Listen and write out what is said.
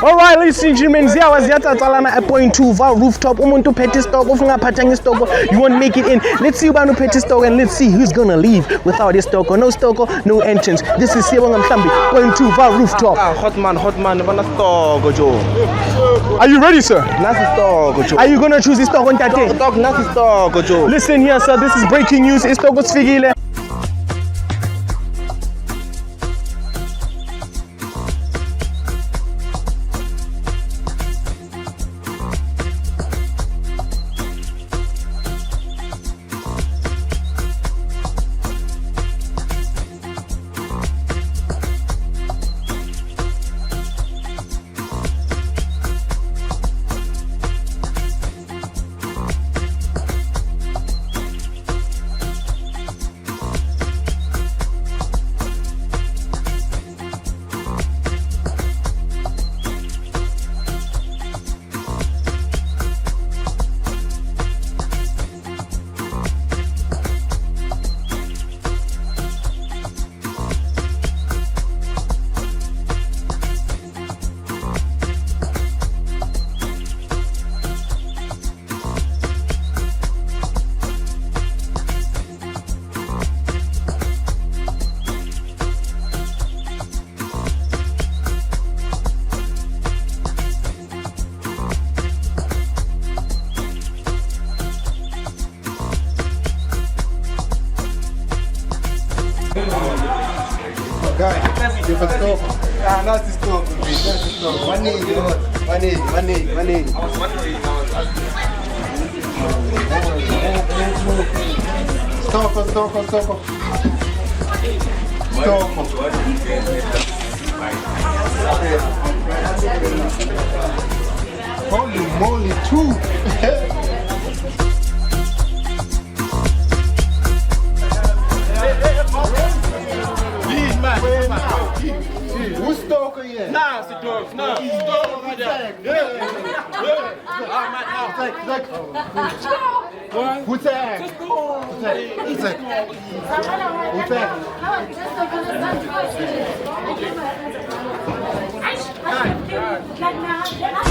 Alright, ladies and gentlemen, ziyawaziyathatsalana at point 2 va rooftop. Umuntu uphethe stock, ufungaphathanga stock, you won't make it in. Let's see ubani uphethe stock and let's see who's gonna leave without his stock. No stock, no entrance. This is Siyabonga Mhlambi, point 2 va rooftop. Hot man, bana stock, Joe. Are you ready, sir? Nasi stock, Joe. Are you gonna choose his stock on that day? Stock, nasi stock, Joe. Listen here, sir, this is breaking news. Stock sfikile. Nasi stock, money. Stock. Holy moly, two. Who's stoker yet? Nah, it's the dogs. Nah, it's the dogs over there. Yeah. All right, now. Who's that? Like now,